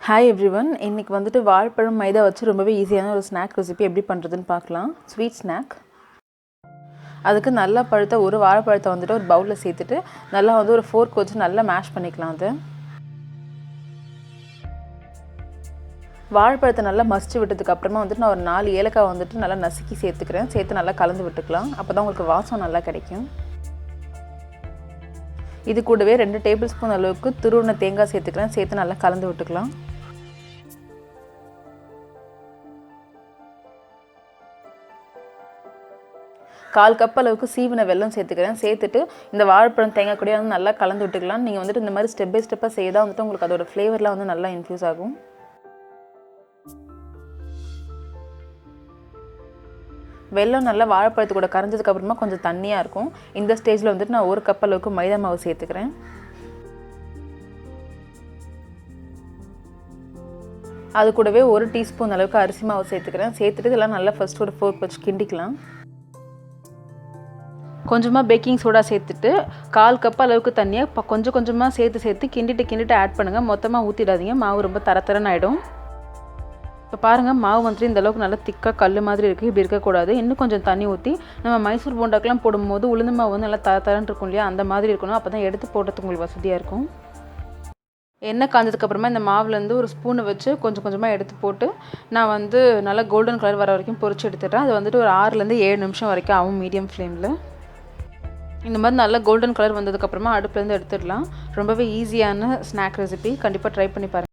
Hi everyone, இன்றைக்கி வந்துட்டு வாழைப்பழம் மைதா வச்சு ரொம்பவே ஈஸியான ஒரு ஸ்நாக் ரெசிபி எப்படி பண்ணுறதுன்னு பார்க்கலாம். Sweet snack. அதுக்கு நல்லா பழுத்த ஒரு வாழைப்பழத்தை வந்துட்டு ஒரு பவுலில் சேர்த்துட்டு நல்லா வந்து ஒரு ஃபோர்க் வச்சு நல்லா மேஷ் பண்ணிக்கலாம். அது வாழைப்பழத்தை நல்லா மசிச்சு விட்டதுக்கு அப்புறமா வந்துட்டு நான் ஒரு 4 ஏலக்காய் வந்துட்டு நல்லா நசுக்கி சேர்த்துக்கிறேன். சேர்த்து நல்லா கலந்து விட்டுக்கலாம். அப்போ தான் உங்களுக்கு வாசம் நல்லா கிடைக்கும். இது கூடவே 2 டேபிள் ஸ்பூன் அளவுக்கு துருவின தேங்காய் சேர்த்துக்கிறேன். சேர்த்து நல்லா கலந்து விட்டுக்கலாம். கால் கப் அளவுக்கு சீவின வெல்லம் சேர்த்துக்கிறேன். சேர்த்துட்டு இந்த வாழைப்பழம் தேங்காய் கூட வந்து நல்லா கலந்து விட்டுக்கலாம். நீங்கள் வந்துட்டு இந்த மாதிரி ஸ்டெப் பை ஸ்டெப்பாக செய்தால் வந்துட்டு உங்களுக்கு அதோட ஃப்ளேவர்லாம் வந்து நல்லா இன்ஃப்யூஸ் ஆகும். வெல்லம் நல்லா வாழைப்பழத்து கூட கரைஞ்சதுக்கு அப்புறமா கொஞ்சம் தண்ணியாக இருக்கும். இந்த ஸ்டேஜில் வந்துட்டு நான் 1 கப் அளவுக்கு மைதா மாவு சேர்த்துக்கிறேன். அது கூடவே 1 டீஸ்பூன் அளவுக்கு அரிசி மாவு சேர்த்துக்கிறேன். சேர்த்துட்டு இதெல்லாம் நல்லா ஃபர்ஸ்ட் ஒரு ஃபோர்க் வச்சு கிண்டிக்கலாம். கொஞ்சமாக பேக்கிங் சோடா சேர்த்துட்டு 1/4 கப் அளவுக்கு தண்ணியை கொஞ்சம் கொஞ்சமாக சேர்த்து கிண்டிட்டு ஆட் பண்ணுங்கள். மொத்தமாக ஊற்றிடாதீங்க, மாவு ரொம்ப தரன்னு ஆகிடும். இப்போ பாருங்கள், மாவு வந்துட்டு இந்தளவுக்கு நல்லா திக்காக கல் மாதிரி இருக்குது. இப்படி இருக்கக்கூடாது. இன்னும் கொஞ்சம் தண்ணி ஊற்றி நம்ம மைசூர் போண்டாக்கெலாம் போடும்போது உளுந்து மாவு வந்து நல்லா தரன்னு இருக்கும் இல்லையா, அந்த மாதிரி இருக்கணும். அப்போ தான் எடுத்து போடுறதுக்கு உங்களுக்கு வசதியாக இருக்கும். எண்ணெய் காஞ்சதுக்கப்புறமா இந்த மாவுலேருந்து ஒரு ஸ்பூனை வச்சு கொஞ்சம் கொஞ்சமாக எடுத்து போட்டு நான் வந்து நல்லா கோல்டன் கலர் வர வரைக்கும் பொரிச்சு எடுத்துட்டேன். அது வந்துட்டு ஒரு 6லேருந்து 7 நிமிஷம் வரைக்கும் ஆகும் மீடியம் ஃப்ளேமில். இந்த மாதிரி நல்லா கோல்டன் கலர் வந்ததுக்கப்புறமா அடுப்புலேருந்து எடுத்துடலாம். ரொம்பவே ஈஸியான ஸ்நாக் ரெசிபி. கண்டிப்பாக ட்ரை பண்ணி பாருங்கள்.